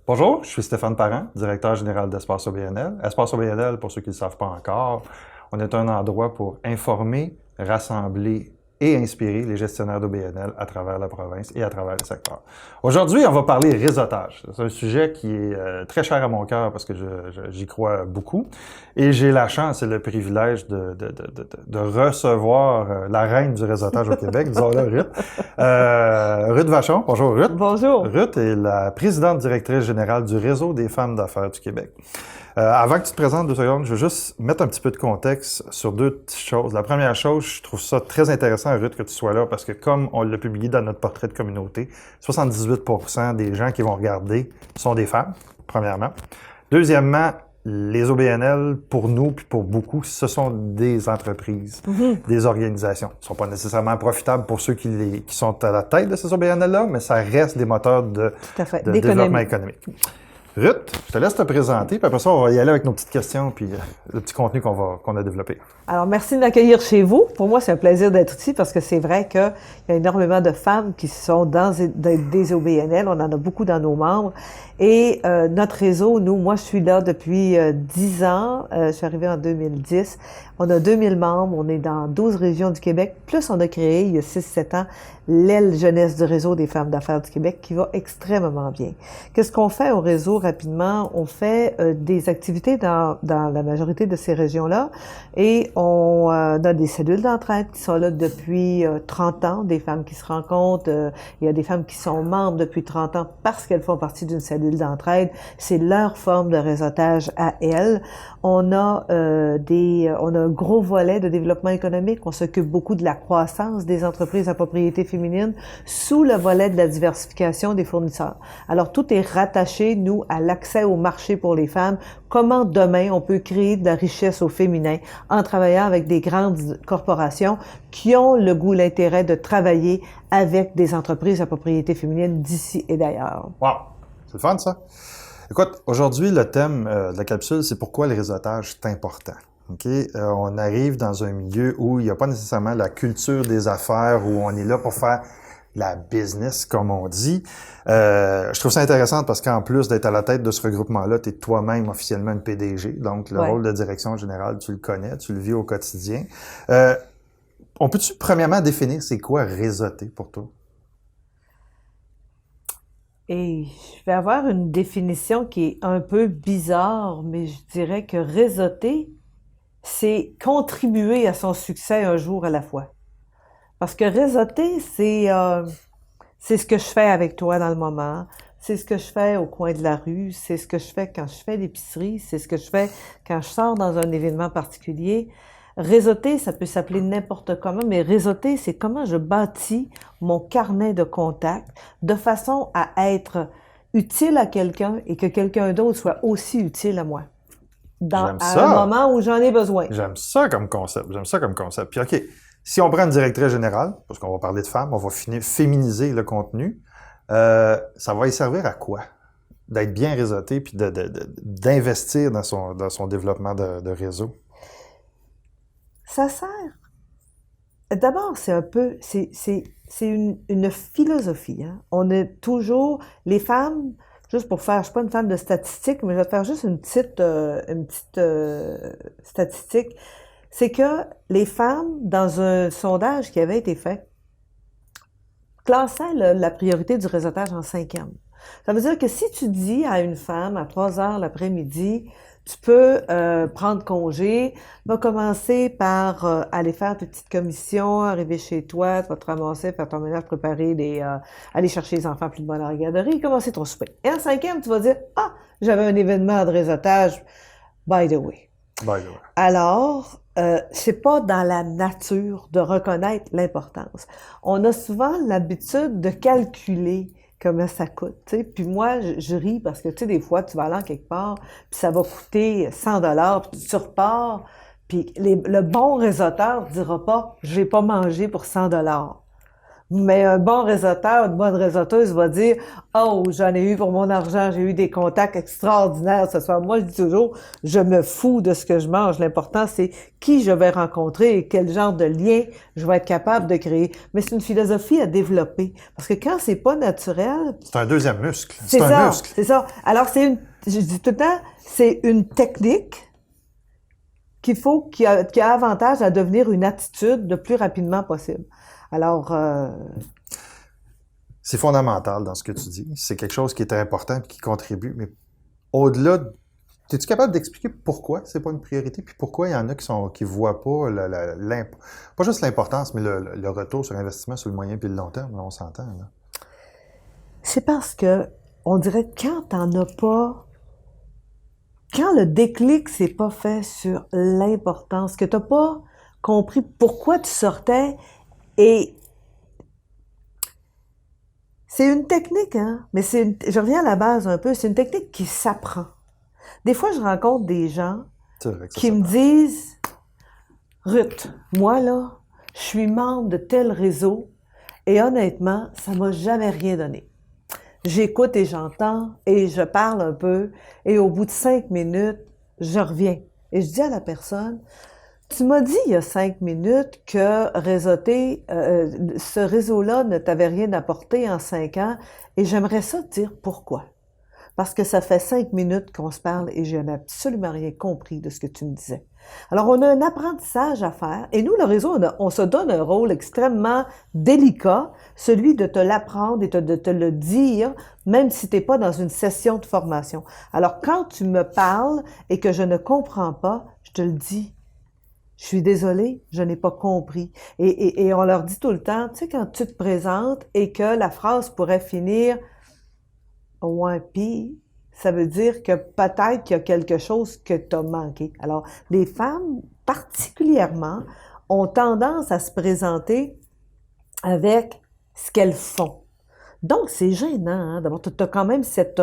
Bonjour, je suis Stéphane Parent, directeur général d'Espace OBNL. Espace OBNL, pour ceux qui ne le savent pas encore, on est un endroit pour informer, rassembler et inspirer les gestionnaires d'OBNL à travers la province et à travers le secteur. Aujourd'hui, on va parler réseautage. C'est un sujet qui est très cher à mon cœur parce que j'y crois beaucoup. Et j'ai la chance et le privilège de recevoir la reine du réseautage au Québec, disons-le, Ruth. Ruth Vachon. Bonjour, Ruth. Bonjour. Ruth est la présidente directrice générale du Réseau des femmes d'affaires du Québec. Avant que tu te présentes 2 secondes, je veux juste mettre un petit peu de contexte sur 2 choses. La première chose, je trouve ça très intéressant, Ruth, que tu sois là, parce que comme on l'a publié dans notre portrait de communauté, 78% des gens qui vont regarder sont des femmes, premièrement. Deuxièmement, les OBNL, pour nous puis pour beaucoup, ce sont des entreprises, des organisations. Ils ne sont pas nécessairement profitables pour ceux qui sont à la tête de ces OBNL-là, mais ça reste des moteurs de développement économique. Ruth, je te laisse te présenter, puis après ça, on va y aller avec nos petites questions puis le petit contenu qu'on a développé. Alors, merci de m'accueillir chez vous. Pour moi, c'est un plaisir d'être ici parce que c'est vrai qu'il y a énormément de femmes qui sont dans des OBNL. On en a beaucoup dans nos membres. Et notre réseau, moi, je suis là depuis 10 ans. Je suis arrivée en 2010. On a 2000 membres. On est dans 12 régions du Québec. Plus, on a créé, il y a 6-7 ans, l'aile jeunesse du Réseau des femmes d'affaires du Québec qui va extrêmement bien. Qu'est-ce qu'on fait au réseau rapidement? On fait des activités dans la majorité de ces régions-là et on a des cellules d'entraide qui sont là depuis 30 ans, des femmes qui se rencontrent. Il y a des femmes qui sont membres depuis 30 ans parce qu'elles font partie d'une cellule d'entraide. C'est leur forme de réseautage à elles. On a un gros volet de développement économique. On s'occupe beaucoup de la croissance des entreprises à propriété féminine sous le volet de la diversification des fournisseurs. Alors, tout est rattaché, nous, à l'accès au marché pour les femmes. Comment demain, on peut créer de la richesse au féminin en travaillant avec des grandes corporations qui ont le goût, l'intérêt de travailler avec des entreprises à propriété féminine d'ici et d'ailleurs. Wow! C'est le fun, ça? Écoute, aujourd'hui, le thème de la capsule, c'est pourquoi le réseautage est important. Okay? On arrive dans un milieu où il n'y a pas nécessairement la culture des affaires, où on est là pour faire la business, comme on dit. Je trouve ça intéressant parce qu'en plus d'être à la tête de ce regroupement-là, tu es toi-même officiellement une PDG. Donc, le rôle de direction générale, tu le connais, tu le vis au quotidien. On peut-tu premièrement définir c'est quoi réseauter pour toi? Et je vais avoir une définition qui est un peu bizarre, mais je dirais que réseauter, c'est contribuer à son succès un jour à la fois. Parce que réseauter, c'est ce que je fais avec toi dans le moment, c'est ce que je fais au coin de la rue, c'est ce que je fais quand je fais l'épicerie, c'est ce que je fais quand je sors dans un événement particulier. Réseauter, ça peut s'appeler n'importe comment, mais réseauter, c'est comment je bâtis mon carnet de contacts de façon à être utile à quelqu'un et que quelqu'un d'autre soit aussi utile à moi. À un moment où j'en ai besoin. J'aime ça comme concept. Puis OK, si on prend une directrice générale, parce qu'on va parler de femmes, on va féminiser le contenu, ça va y servir à quoi? D'être bien réseauté puis d'investir dans son développement de réseau? Ça sert. D'abord, c'est une philosophie. Hein? On est toujours, les femmes, juste pour faire, je suis pas une femme de statistiques, mais je vais te faire juste une petite statistique. C'est que les femmes, dans un sondage qui avait été fait, classaient la priorité du réseautage en 5e. Ça veut dire que si tu dis à une femme à 3 heures l'après-midi, tu peux prendre congé, va commencer par aller faire tes petites commissions, arriver chez toi, tu vas te ramasser, faire ton ménage, préparer aller chercher les enfants plus de bonne à la garderie, commencer ton souper. Et en 5e, tu vas dire, ah, j'avais un événement de réseautage, by the way. Alors, c'est pas dans la nature de reconnaître l'importance. On a souvent l'habitude de calculer comment ça coûte, tu sais. Puis moi, je ris parce que, tu sais, des fois, tu vas aller en quelque part, puis ça va coûter 100 $, puis tu repars, puis le bon réseauteur ne dira pas « je vais pas manger pour 100 $. Mais un bon réseauteur, une bonne réseauteuse va dire « Oh, j'en ai eu pour mon argent, j'ai eu des contacts extraordinaires ce soir. » Moi, je dis toujours, je me fous de ce que je mange. L'important, c'est qui je vais rencontrer et quel genre de lien je vais être capable de créer. Mais c'est une philosophie à développer. Parce que quand c'est pas naturel... C'est un deuxième muscle. C'est un ça, muscle. c'est ça. Alors, je dis tout le temps, c'est une technique qui a avantage à devenir une attitude le plus rapidement possible. Alors, c'est fondamental dans ce que tu dis. C'est quelque chose qui est très important et qui contribue. Mais au-delà, es-tu capable d'expliquer pourquoi c'est pas une priorité? Puis pourquoi il y en a qui voient pas pas juste l'importance, mais le retour sur investissement sur le moyen et le long terme, là, on s'entend. Là. C'est parce que on dirait que quand t'en as pas, quand le déclic s'est pas fait sur l'importance, que t'as pas compris pourquoi tu sortais. Et c'est une technique, hein, mais je reviens à la base un peu, c'est une technique qui s'apprend. Des fois, je rencontre des gens qui me disent « Ruth, moi là, je suis membre de tel réseau et honnêtement, ça m'a jamais rien donné. J'écoute et j'entends et je parle un peu et au bout de 5 minutes, je reviens. » Et je dis à la personne « Tu m'as dit il y a 5 minutes que réseauter, ce réseau-là ne t'avait rien apporté en 5 ans et j'aimerais ça te dire pourquoi. Parce que ça fait 5 minutes qu'on se parle et je n'ai absolument rien compris de ce que tu me disais. Alors, on a un apprentissage à faire et nous, le réseau, on se donne un rôle extrêmement délicat, celui de te l'apprendre et de te le dire, même si tu n'es pas dans une session de formation. Alors, quand tu me parles et que je ne comprends pas, je te le dis. Je suis désolée, je n'ai pas compris. Et on leur dit tout le temps, tu sais, quand tu te présentes et que la phrase pourrait finir « ouais, pis », ça veut dire que peut-être qu'il y a quelque chose que tu as manqué. Alors, les femmes, particulièrement, ont tendance à se présenter avec ce qu'elles font. Donc, c'est gênant, hein? D'abord, tu as quand même cette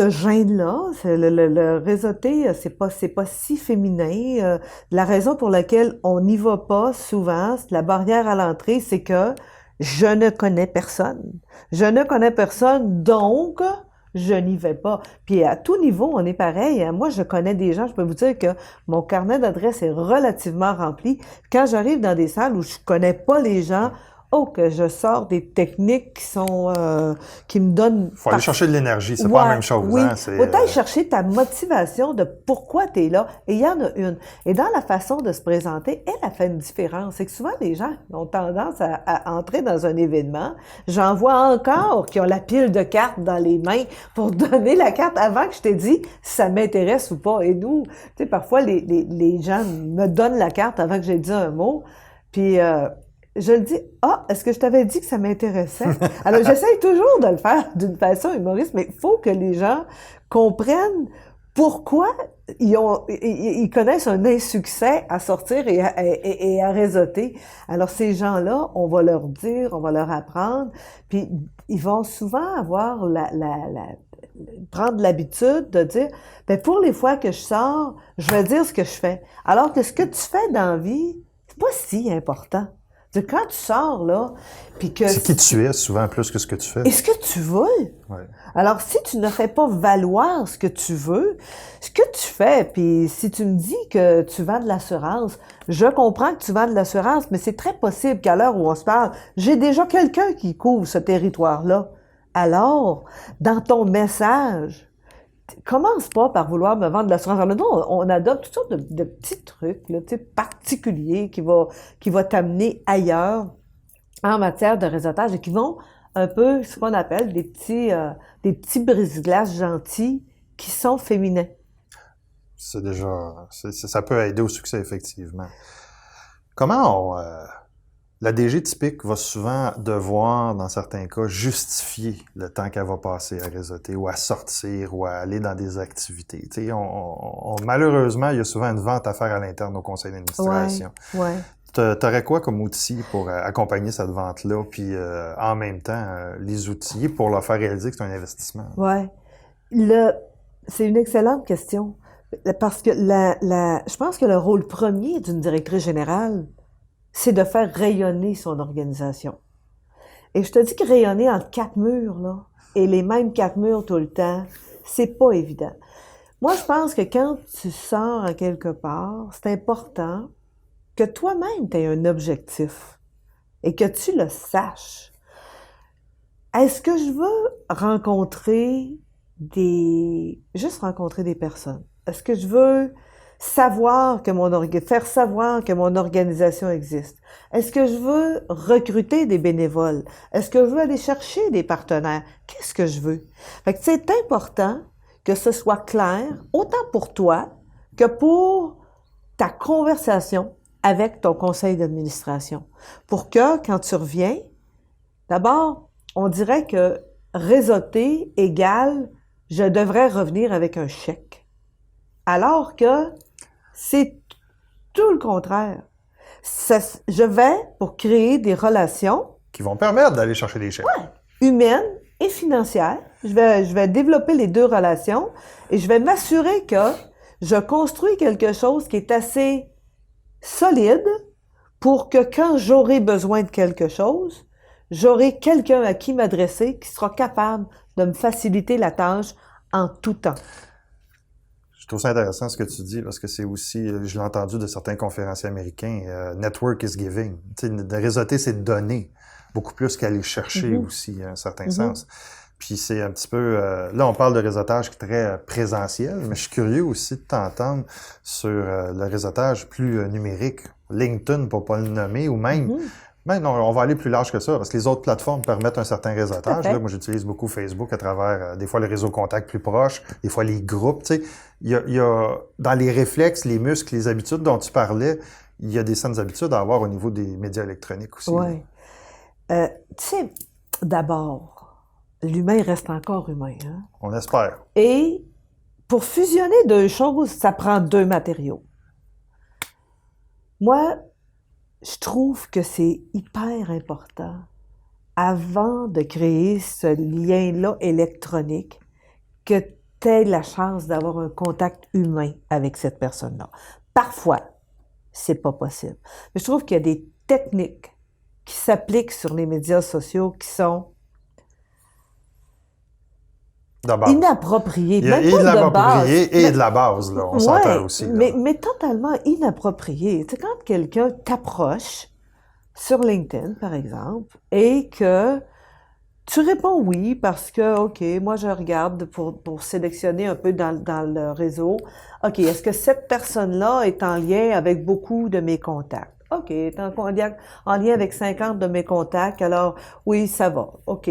gêne-là, le réseauté, c'est pas si féminin. La raison pour laquelle on n'y va pas souvent, la barrière à l'entrée, c'est que je ne connais personne. Je ne connais personne, donc je n'y vais pas. Puis à tout niveau, on est pareil. Moi, je connais des gens, je peux vous dire que mon carnet d'adresses est relativement rempli. Quand j'arrive dans des salles où je connais pas les gens, que je sors des techniques qui me donnent... Faut aller chercher de l'énergie, c'est pas la même chose. Oui, hein? Faut aller chercher ta motivation de pourquoi tu es là. Et il y en a une. Et dans la façon de se présenter, elle a fait une différence. C'est que souvent, les gens ont tendance à entrer dans un événement. J'en vois encore qui ont la pile de cartes dans les mains pour donner la carte avant que je t'ai dit si ça m'intéresse ou pas. Et nous, tu sais, parfois, les gens me donnent la carte avant que j'ai dit un mot. Puis... je le dis, est-ce que je t'avais dit que ça m'intéressait? Alors, j'essaye toujours de le faire d'une façon humoriste, mais il faut que les gens comprennent pourquoi ils connaissent un insuccès à sortir et à réseauter. Alors, ces gens-là, on va leur dire, on va leur apprendre, puis ils vont souvent avoir prendre l'habitude de dire, ben pour les fois que je sors, je vais dire ce que je fais. Alors que ce que tu fais dans la vie, c'est pas si important. Quand tu sors, là, puis que... C'est qui tu es, souvent, plus que ce que tu fais. Et ce que tu veux. Ouais. Alors, si tu ne fais pas valoir ce que tu veux, ce que tu fais, puis si tu me dis que tu vends de l'assurance, je comprends que tu vends de l'assurance, mais c'est très possible qu'à l'heure où on se parle, j'ai déjà quelqu'un qui couvre ce territoire-là. Alors, dans ton message... Commence pas par vouloir me vendre de l'assurance. Alors, nous, on adopte toutes sortes de petits trucs là, particuliers qui va t'amener ailleurs en matière de réseautage et qui vont un peu, ce qu'on appelle des petits brise-glaces gentils qui sont féminins. C'est déjà... ça peut aider au succès, effectivement. Comment la DG typique va souvent devoir, dans certains cas, justifier le temps qu'elle va passer à réseauter ou à sortir ou à aller dans des activités. Tu sais, malheureusement, il y a souvent une vente à faire à l'interne au conseil d'administration. Ouais. T'aurais quoi comme outil pour accompagner cette vente-là, puis en même temps, les outiller pour leur faire réaliser que c'est un investissement? Ouais. C'est une excellente question. Parce que je pense que le rôle premier d'une directrice générale, c'est de faire rayonner son organisation. Et je te dis que rayonner entre 4 murs, là, et les mêmes 4 murs tout le temps, c'est pas évident. Moi, je pense que quand tu sors à quelque part, c'est important que toi-même tu aies un objectif et que tu le saches. Est-ce que je veux juste rencontrer des personnes? Est-ce que je veux faire savoir que mon organisation existe? Est-ce que je veux recruter des bénévoles? Est-ce que je veux aller chercher des partenaires? Qu'est-ce que je veux? Fait que c'est important que ce soit clair, autant pour toi que pour ta conversation avec ton conseil d'administration. Pour que, quand tu reviens, d'abord, on dirait que réseauter égale je devrais revenir avec un chèque. Alors que c'est tout le contraire. Je vais pour créer des relations Qui vont permettre d'aller chercher des chèques. humaines et financières. Je vais développer les deux relations et je vais m'assurer que je construis quelque chose qui est assez solide pour que quand j'aurai besoin de quelque chose, j'aurai quelqu'un à qui m'adresser qui sera capable de me faciliter la tâche en tout temps. Je trouve ça intéressant ce que tu dis parce que c'est aussi, je l'ai entendu de certains conférenciers américains, network is giving. Tu sais, de réseauter, c'est de donner beaucoup plus qu'aller chercher aussi, à un certain sens. Puis c'est un petit peu, là on parle de réseautage très présentiel, mais je suis curieux aussi de t'entendre sur le réseautage plus numérique. LinkedIn, pour pas le nommer, ou même, non, on va aller plus large que ça, parce que les autres plateformes permettent un certain réseautage. Là, moi, j'utilise beaucoup Facebook à travers, des fois, le réseau contact plus proche, des fois, les groupes. Tu sais, il y a, dans les réflexes, les muscles, les habitudes dont tu parlais, il y a des saines habitudes à avoir au niveau des médias électroniques aussi. Oui. Tu sais, d'abord, l'humain reste encore humain. Hein? On espère. Et pour fusionner deux choses, ça prend deux matériaux. Moi, je trouve que c'est hyper important, avant de créer ce lien-là électronique, que tu aies la chance d'avoir un contact humain avec cette personne-là. Parfois, c'est pas possible. Mais je trouve qu'il y a des techniques qui s'appliquent sur les médias sociaux qui sont inappropriées. Il y a et de l'approprié et de la base, là, on s'entend aussi. Là. Mais totalement inapproprié. Tu sais, quand quelqu'un t'approche sur LinkedIn, par exemple, et que tu réponds oui parce que, OK, moi je regarde pour sélectionner un peu dans le réseau. OK, est-ce que cette personne-là est en lien avec beaucoup de mes contacts? OK, est en lien avec 50 de mes contacts, alors oui, ça va. OK.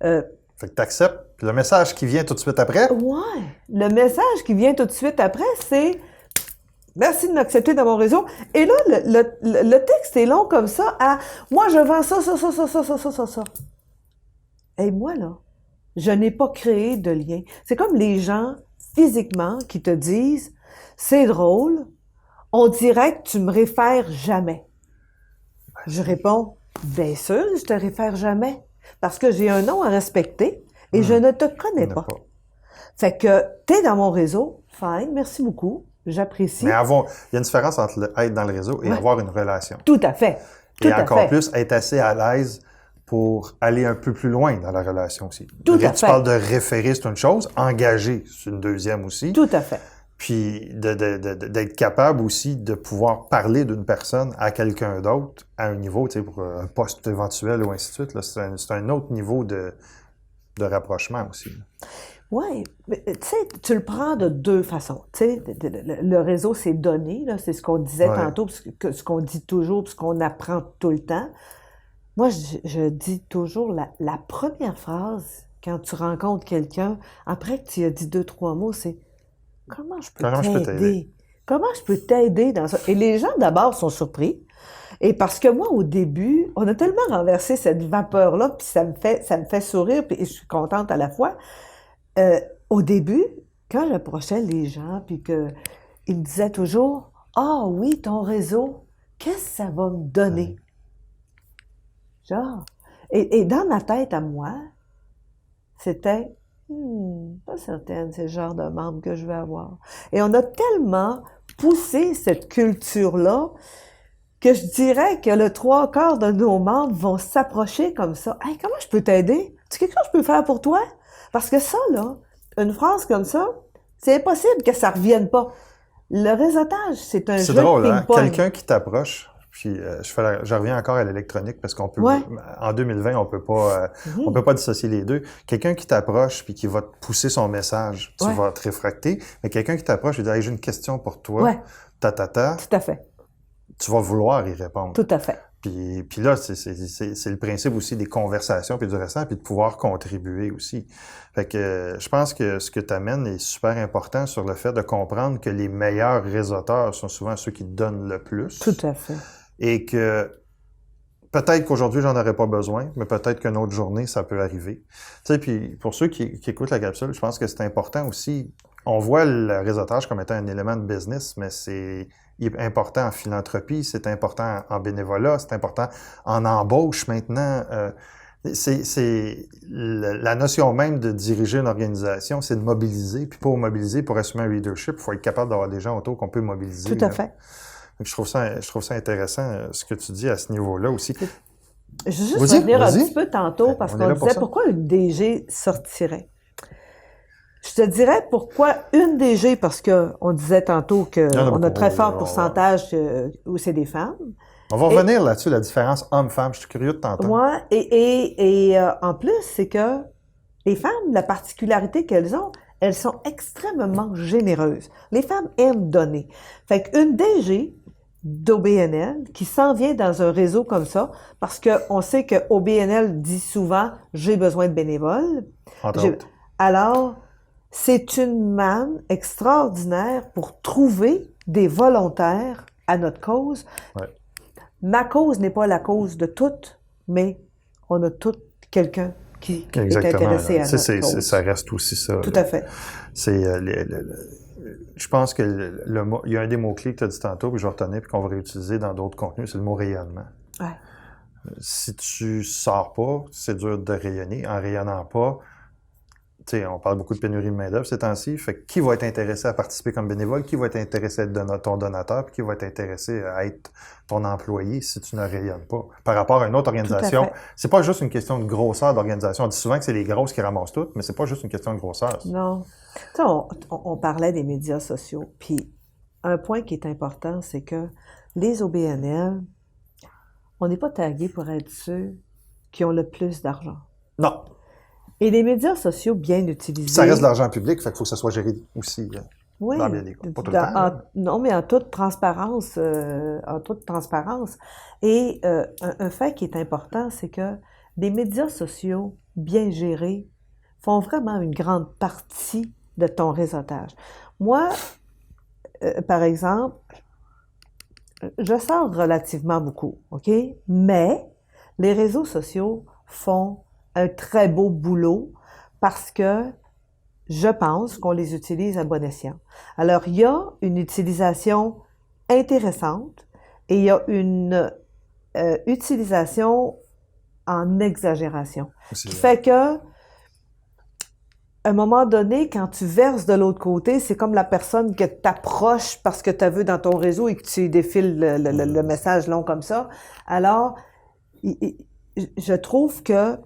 Fait que tu acceptes. Le message qui vient tout de suite après? Ouais. Le message qui vient tout de suite après, c'est « Merci de m'accepter dans mon réseau. » Et là, le texte est long comme ça à « Moi, je vends ça. » Et moi, là, je n'ai pas créé de lien. C'est comme les gens, physiquement, qui te disent « C'est drôle, on dirait que tu me réfères jamais. » Je réponds « Bien sûr, je te réfère jamais. Parce que j'ai un nom à respecter. » Et je ne te connais pas. Fait que t'es dans mon réseau, fine, merci beaucoup, j'apprécie. Mais il y a une différence entre être dans le réseau et avoir une relation. Tout à fait. Et encore plus, être assez à l'aise pour aller un peu plus loin dans la relation aussi. Tout à fait. Tu parles de référer, c'est une chose, engager, c'est une deuxième aussi. Tout à fait. Puis d'être capable aussi de pouvoir parler d'une personne à quelqu'un d'autre à un niveau, tu sais, pour un poste éventuel ou ainsi de suite. Là, c'est un autre niveau de rapprochement aussi. Oui, tu sais, tu le prends de deux façons. Tu sais, le réseau, c'est donné, là, c'est ce qu'on disait tantôt, ce qu'on dit toujours, ce qu'on apprend tout le temps. Moi, je dis toujours la première phrase quand tu rencontres quelqu'un, après que tu as dit 2-3 mots, c'est « Comment je peux t'aider? Comment je peux t'aider dans ça? » Et les gens, d'abord, sont surpris. Et parce que moi, au début, on a tellement renversé cette vapeur-là, puis ça me fait sourire, puis je suis contente à la fois. Au début, quand j'approchais les gens, puis qu'ils me disaient toujours « Ah oui, ton réseau, qu'est-ce que ça va me donner? » Genre, et dans ma tête à moi, c'était pas certaine, c'est le genre de membre que je veux avoir. Et on a tellement poussé cette culture-là que je dirais que le 3/4 de nos membres vont s'approcher comme ça. « Hey, comment je peux t'aider? Tu quelque chose que je peux faire pour toi? » Parce que ça, là, une phrase comme ça, c'est impossible que ça revienne pas. Le réseautage, c'est un jeu C'est drôle, de hein? ping-pong. Quelqu'un qui t'approche, puis je reviens encore à l'électronique parce qu'on peut, en 2020, on peut pas dissocier les deux. Quelqu'un qui t'approche puis qui va te pousser son message, tu vas te réfracter. Mais quelqu'un qui t'approche et dit, hey, j'ai une question pour toi, Tout à fait. Tu vas vouloir y répondre. Tout à fait. Puis là, c'est le principe aussi des conversations puis du restant, puis de pouvoir contribuer aussi. Fait que je pense que ce que tu amènes est super important sur le fait de comprendre que les meilleurs réseauteurs sont souvent ceux qui donnent le plus. Tout à fait. Et que peut-être qu'aujourd'hui, j'en aurais pas besoin, mais peut-être qu'une autre journée, ça peut arriver. Tu sais, puis pour ceux qui écoutent la capsule, je pense que c'est important aussi. On voit le réseautage comme étant un élément de business, mais c'est important en philanthropie, c'est important en bénévolat, c'est important en embauche maintenant. C'est la notion même de diriger une organisation, c'est de mobiliser. Puis pour mobiliser, pour assumer un leadership, il faut être capable d'avoir des gens autour qu'on peut mobiliser. Tout à fait. Donc, je trouve ça intéressant ce que tu dis à ce niveau-là aussi. Je veux juste revenir un petit peu tantôt parce qu'on disait pourquoi une DG sortirait. Je te dirais pourquoi une DG, parce que on disait tantôt qu'on a très fort pourcentage où c'est des femmes. On va revenir là-dessus, la différence homme-femme. Je suis curieux de t'entendre. Oui, et en plus, c'est que les femmes, la particularité qu'elles ont, elles sont extrêmement généreuses. Les femmes aiment donner. Fait qu'une DG d'OBNL qui s'en vient dans un réseau comme ça, parce qu'on sait que OBNL dit souvent « j'ai besoin de bénévoles ». Alors, c'est une manne extraordinaire pour trouver des volontaires à notre cause. Ouais. Ma cause n'est pas la cause de toutes, mais on a tout quelqu'un qui est intéressé à notre cause. Ça reste aussi ça. Tout à fait. C'est je pense que il y a un des mots-clés que tu as dit tantôt, puis je vais retenir, puis qu'on va réutiliser dans d'autres contenus, c'est le mot rayonnement. Ouais. Si tu sors pas, c'est dur de rayonner. En rayonnant pas, tu sais, on parle beaucoup de pénurie de main-d'œuvre ces temps-ci. Fait que qui va être intéressé à participer comme bénévole? Qui va être intéressé à être ton donateur? Puis qui va être intéressé à être ton employé si tu ne rayonnes pas? Par rapport à une autre organisation, c'est pas juste une question de grosseur d'organisation. On dit souvent que c'est les grosses qui ramassent tout, mais c'est pas juste une question de grosseur. Non. Tu sais, on parlait des médias sociaux. Puis un point qui est important, c'est que les OBNL, on n'est pas tagués pour être ceux qui ont le plus d'argent. Non. Et les médias sociaux bien utilisés... Ça reste de l'argent public, fait qu'il faut que ça soit géré aussi. Oui, dans bien des cas. Pas tout le temps. Non, mais en toute transparence. Et un fait qui est important, c'est que les médias sociaux bien gérés font vraiment une grande partie de ton réseautage. Moi, par exemple, je sors relativement beaucoup, OK? Mais les réseaux sociaux font un très beau boulot parce que je pense qu'on les utilise à bon escient. Alors, il y a une utilisation intéressante et il y a une utilisation en exagération. Ce qui fait que, à un moment donné, quand tu verses de l'autre côté, c'est comme la personne que t'approche parce que tu as vu dans ton réseau et que tu défiles le message long comme ça. Alors, je trouve que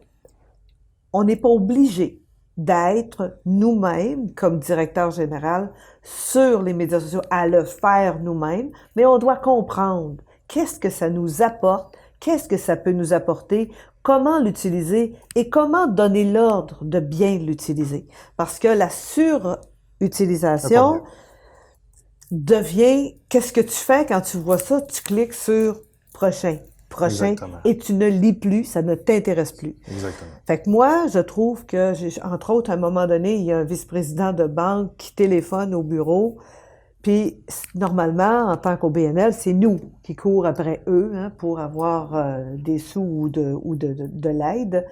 on n'est pas obligé d'être nous-mêmes, comme directeur général, sur les médias sociaux, à le faire nous-mêmes, mais on doit comprendre qu'est-ce que ça nous apporte, qu'est-ce que ça peut nous apporter, comment l'utiliser et comment donner l'ordre de bien l'utiliser. Parce que la surutilisation devient, qu'est-ce que tu fais quand tu vois ça? Tu cliques sur « prochain ». Exactement. Et tu ne lis plus, ça ne t'intéresse plus. Exactement. Fait que moi, je trouve que, entre autres, à un moment donné, il y a un vice-président de banque qui téléphone au bureau, puis normalement, en tant qu'OBNL, c'est nous qui courons après eux pour avoir des sous ou de l'aide.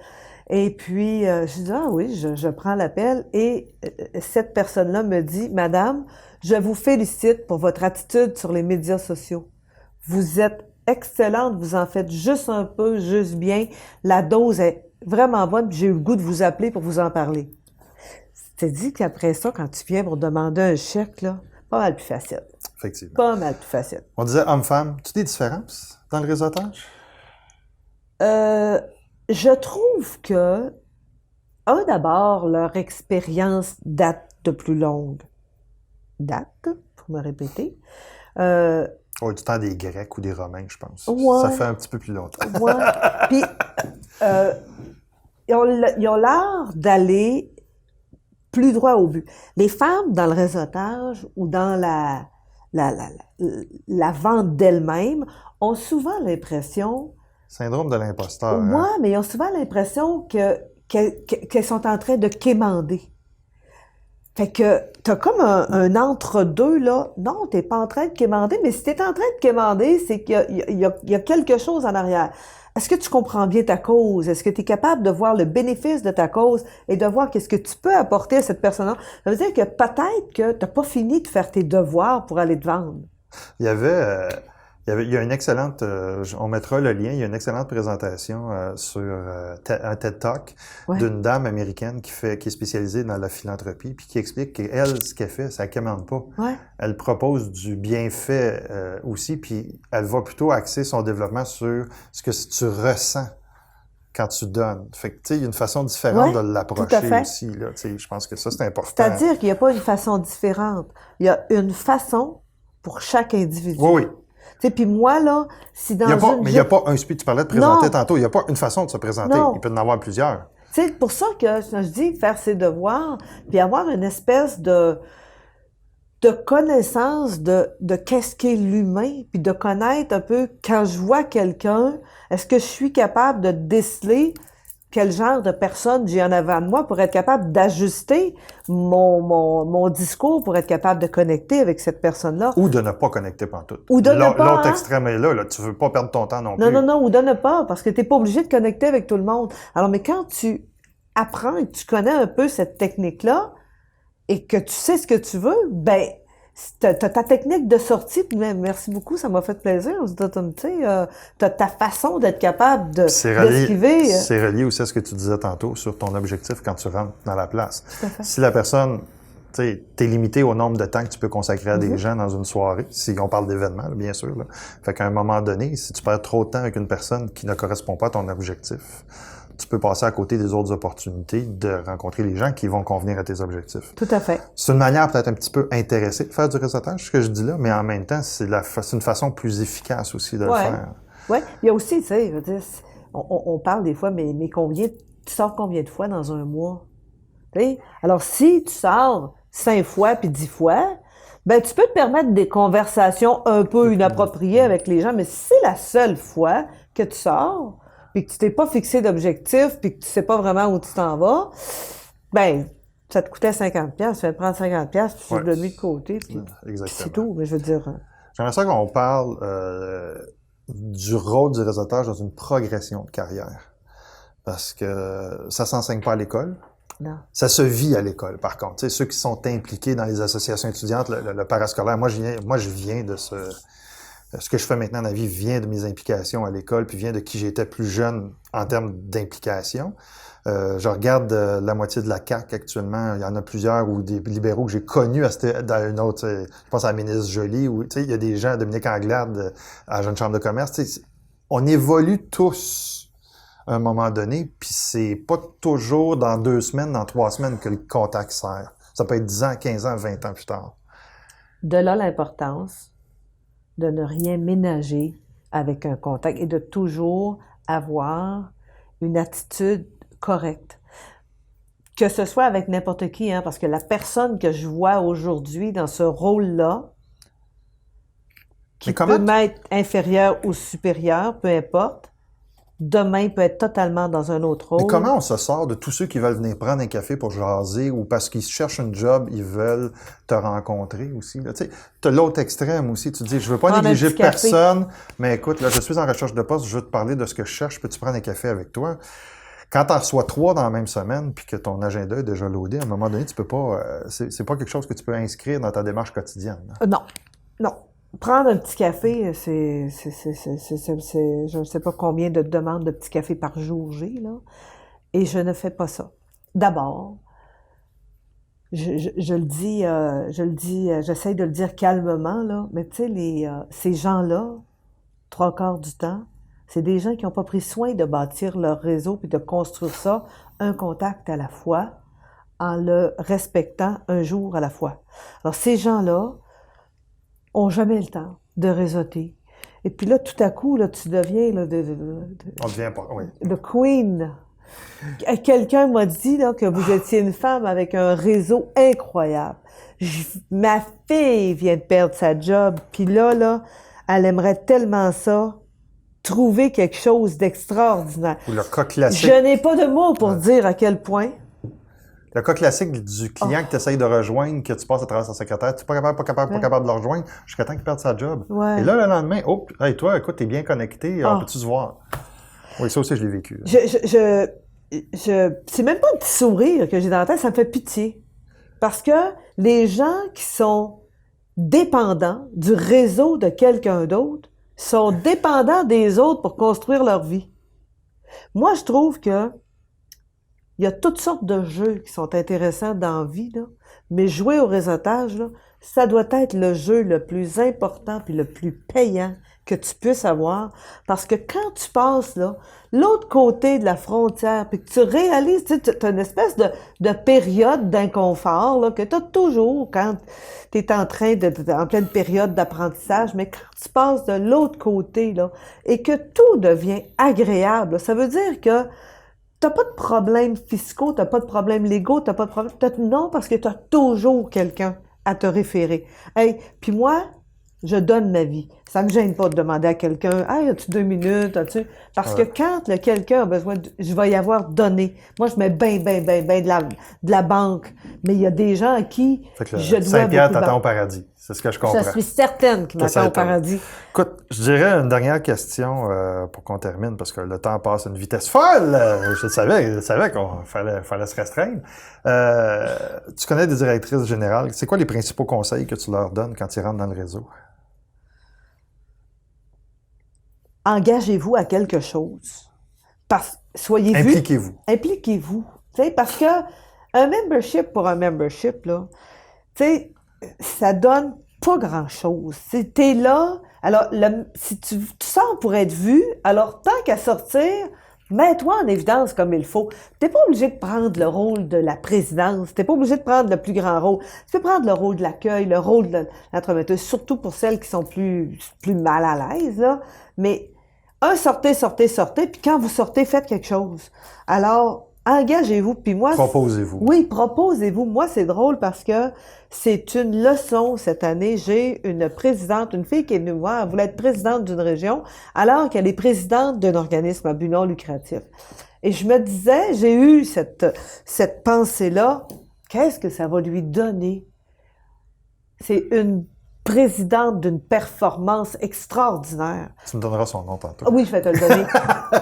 Et puis, je dis « Ah oui, je prends l'appel. » Et cette personne-là me dit « Madame, je vous félicite pour votre attitude sur les médias sociaux. Vous êtes excellente, vous en faites juste un peu, juste bien. La dose est vraiment bonne, j'ai eu le goût de vous appeler pour vous en parler. » C'est dit qu'après ça, quand tu viens pour demander un chèque, là, pas mal plus facile. effectivement. Pas mal plus facile. On disait homme-femme. Tu as des différences dans le réseautage? Je trouve que, d'abord, leur expérience date de plus longue date, pour me répéter. Du temps des Grecs ou des Romains, je pense. Ouais. Ça fait un petit peu plus longtemps. Ouais. Puis, ils ont l'art d'aller plus droit au but. Les femmes, dans le réseautage ou dans la vente d'elles-mêmes, ont souvent l'impression... Syndrome de l'imposteur. Ouais, hein? mais ils ont souvent l'impression qu'elles sont en train de quémander. Fait que t'as comme un entre-deux, là. Non, t'es pas en train de quémander, mais si t'es en train de quémander, c'est qu'il y a quelque chose en arrière. Est-ce que tu comprends bien ta cause? Est-ce que tu es capable de voir le bénéfice de ta cause et de voir qu'est-ce que tu peux apporter à cette personne-là? Ça veut dire que peut-être que t'as pas fini de faire tes devoirs pour aller te vendre. Il y a une excellente, on mettra le lien, il y a une excellente présentation sur un TED Talk d'une dame américaine qui est spécialisée dans la philanthropie puis qui explique qu'elle, ce qu'elle fait, ça ne commande pas. Ouais. Elle propose du bienfait aussi, puis elle va plutôt axer son développement sur ce que tu ressens quand tu donnes. Fait que, tu sais, il y a une façon différente de l'approcher aussi, là. Tu sais, je pense que ça, c'est important. C'est-à-dire qu'il n'y a pas une façon différente. Il y a une façon pour chaque individu. Oui. Tu sais, puis moi, là, si dans mais il n'y a pas un speech, tu parlais de présenter tantôt, il n'y a pas une façon de se présenter. Non. Il peut y en avoir plusieurs. C'est pour ça que je dis faire ses devoirs, puis avoir une espèce de connaissance de qu'est-ce qu'est l'humain, puis de connaître un peu, quand je vois quelqu'un, est-ce que je suis capable de déceler quel genre de personne j'ai en avant de moi pour être capable d'ajuster mon discours, pour être capable de connecter avec cette personne-là. Ou de ne pas connecter pantoute. Ou de ne pas. L'autre extrême est là, tu veux pas perdre ton temps non plus. Non, ou de ne pas, parce que tu n'es pas obligé de connecter avec tout le monde. Alors, mais quand tu apprends et que tu connais un peu cette technique-là, et que tu sais ce que tu veux, ben, t'as ta technique de sortie, puis merci beaucoup, ça m'a fait plaisir. T'as ta façon d'être capable d'esquiver. C'est relié aussi à ce que tu disais tantôt sur ton objectif quand tu rentres dans la place. Si la personne, tu sais, t'es limité au nombre de temps que tu peux consacrer à des gens dans une soirée, si on parle d'événements, bien sûr. Là. Fait qu'à un moment donné, si tu perds trop de temps avec une personne qui ne correspond pas à ton objectif, tu peux passer à côté des autres opportunités de rencontrer les gens qui vont convenir à tes objectifs. Tout à fait. C'est une manière peut-être un petit peu intéressée de faire du réseautage, ce que je dis là, mais en même temps, c'est une façon plus efficace aussi de le faire. Oui, il y a aussi, tu sais, on parle des fois, mais tu sors combien de fois dans un mois? T'sais? Alors, si tu sors 5 fois puis 10 fois, ben tu peux te permettre des conversations un peu inappropriées avec les gens, mais si c'est la seule fois que tu sors, puis que tu t'es pas fixé d'objectif, puis que tu sais pas vraiment où tu t'en vas, ben ça te coûtait 50$, tu viens de prendre 50$, puis tu l'as mis de côté, puis c'est tout, mais je veux dire... J'aimerais ça qu'on parle du rôle du réseautage dans une progression de carrière, parce que ça s'enseigne pas à l'école. Non. Ça se vit à l'école, par contre. Tu sais, ceux qui sont impliqués dans les associations étudiantes, le parascolaire, moi, je viens de ce que je fais maintenant dans la vie vient de mes implications à l'école, puis vient de qui j'étais plus jeune en termes d'implication. Je regarde la moitié de la CAQ actuellement. Il y en a plusieurs ou des libéraux que j'ai connus dans une autre. Je pense à la ministre Joly, ou il y a des gens, Dominique Anglade à la Jeune Chambre de commerce. On évolue tous à un moment donné, puis c'est pas toujours dans 2 semaines, dans 3 semaines que le contact sert. Ça peut être 10 ans, 15 ans, 20 ans plus tard. De là l'importance de ne rien ménager avec un contact et de toujours avoir une attitude correcte. Que ce soit avec n'importe qui, hein, parce que la personne que je vois aujourd'hui dans ce rôle-là, qui peut m'être inférieure ou supérieure, peu importe, demain peut être totalement dans un autre rôle. Mais comment on se sort de tous ceux qui veulent venir prendre un café pour jaser ou parce qu'ils cherchent un job, ils veulent te rencontrer aussi? Tu sais, t'as l'autre extrême aussi. Tu te dis, je veux pas négliger personne, mais écoute, là, je suis en recherche de poste, je veux te parler de ce que je cherche, peux-tu prendre un café avec toi? Quand t'en reçois 3 dans la même semaine puis que ton agenda est déjà loadé, à un moment donné, tu peux pas, c'est pas quelque chose que tu peux inscrire dans ta démarche quotidienne. Non. Prendre un petit café, je ne sais pas combien de demandes de petits cafés par jour j'ai, là. Et je ne fais pas ça. D'abord, je le dis, j'essaye de le dire calmement, là, mais tu sais, ces gens-là, 3/4 du temps, c'est des gens qui n'ont pas pris soin de bâtir leur réseau puis de construire ça, un contact à la fois, en le respectant un jour à la fois. Alors, ces gens-là ont jamais le temps de réseauter. Et puis là, tout à coup, là, tu deviens là, On devient pas, oui. de queen. Quelqu'un m'a dit là, que vous étiez une femme avec un réseau incroyable. Ma fille vient de perdre sa job, puis là, elle aimerait tellement ça, trouver quelque chose d'extraordinaire. Ou le cas classique. Je n'ai pas de mots pour dire à quel point. Le cas classique du client que tu essayes de rejoindre, que tu passes à travers sa secrétaire, tu n'es pas capable de le rejoindre jusqu'à temps qu'il perde sa job. Ouais. Et là, le lendemain, oh, hey, toi, écoute, t'es bien connecté, on peut-tu se voir? Oui, ça aussi, je l'ai vécu. C'est même pas un petit sourire que j'ai dans la tête, ça me fait pitié. Parce que les gens qui sont dépendants du réseau de quelqu'un d'autre sont dépendants des autres pour construire leur vie. Moi, je trouve que il y a toutes sortes de jeux qui sont intéressants dans la vie, là, mais jouer au réseautage, là, ça doit être le jeu le plus important puis le plus payant que tu puisses avoir, parce que quand tu passes là, l'autre côté de la frontière, puis que tu réalises, tu as une espèce de période d'inconfort là, que tu as toujours quand tu es en pleine période d'apprentissage, mais quand tu passes de l'autre côté là, et que tout devient agréable, là, ça veut dire que t'as pas de problèmes fiscaux, t'as pas de problèmes légaux, t'as pas de problème. Non, parce que t'as toujours quelqu'un à te référer. Hey, puis moi, je donne ma vie. Ça me gêne pas de demander à quelqu'un, hey, as-tu 2 minutes, as-tu? Parce que quand quelqu'un a besoin, je vais y avoir donné. Moi, je mets bien de la banque. Mais il y a des gens à qui je dois Saint-Pierre t'attend au paradis. C'est ce que je comprends. Je suis certaine qu'il m'attend au paradis. Écoute, je dirais une dernière question pour qu'on termine, parce que le temps passe à une vitesse folle. Je savais qu'il fallait se restreindre. Tu connais des directrices générales. C'est quoi les principaux conseils que tu leur donnes quand ils rentrent dans le réseau? Engagez-vous à quelque chose. Soyez vus. Impliquez-vous. Impliquez-vous. Tu sais, parce que un membership pour un membership, là, tu sais, ça donne pas grand-chose. T'es là, alors si tu sors pour être vu, alors tant qu'à sortir, mets-toi en évidence comme il faut. T'es pas obligé de prendre le rôle de la présidence, t'es pas obligé de prendre le plus grand rôle. Tu peux prendre le rôle de l'accueil, le rôle de l'entremetteuse, surtout pour celles qui sont plus mal à l'aise, là. Mais sortez, puis quand vous sortez, faites quelque chose. Alors, engagez-vous, puis moi... Proposez-vous. Oui, proposez-vous. Moi, c'est drôle parce que c'est une leçon cette année. J'ai une présidente, une fille qui est venue me voir, elle voulait être présidente d'une région, alors qu'elle est présidente d'un organisme à but non lucratif. Et je me disais, j'ai eu cette pensée-là, qu'est-ce que ça va lui donner? C'est une présidente d'une performance extraordinaire. Tu me donneras son nom tantôt. Oui, je vais te le donner.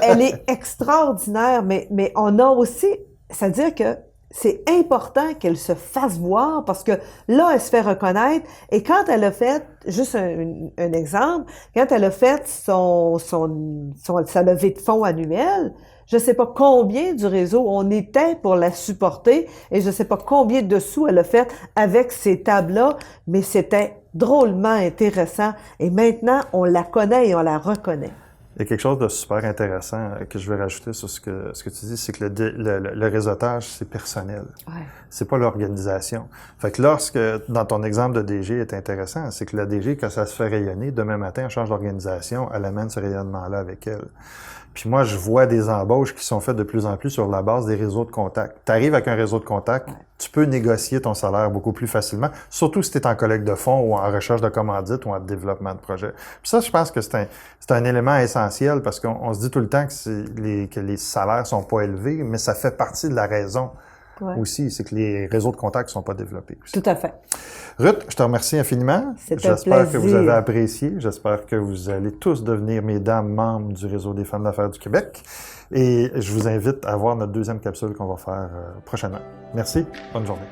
Elle est extraordinaire, mais on a aussi, c'est-à-dire que c'est important qu'elle se fasse voir parce que là, elle se fait reconnaître. Et quand elle a fait, juste un exemple, quand elle a fait sa levée de fonds annuelle, je ne sais pas combien du réseau on était pour la supporter et je ne sais pas combien de sous elle a fait avec ces tables-là, mais c'était drôlement intéressant. Et maintenant, on la connaît et on la reconnaît. Il y a quelque chose de super intéressant que je vais rajouter sur ce que tu dis, c'est que le réseautage, c'est personnel. Ouais. C'est pas l'organisation. Fait que lorsque, dans ton exemple de DG est intéressant, c'est que la DG, quand ça se fait rayonner, demain matin, elle change d'organisation, elle amène ce rayonnement-là avec elle. Puis moi, je vois des embauches qui sont faites de plus en plus sur la base des réseaux de contacts. Tu arrives avec un réseau de contacts, tu peux négocier ton salaire beaucoup plus facilement, surtout si tu es en collecte de fonds ou en recherche de commandites ou en développement de projet. Puis ça, je pense que c'est un élément essentiel parce qu'on se dit tout le temps que les salaires sont pas élevés, mais ça fait partie de la raison aussi, c'est que les réseaux de contacts sont pas développés aussi. Tout à fait. Ruth, je te remercie infiniment. J'espère que vous avez apprécié. J'espère que vous allez tous devenir, mesdames, membres du Réseau des femmes d'affaires du Québec. Et je vous invite à voir notre deuxième capsule qu'on va faire prochainement. Merci. Bonne journée.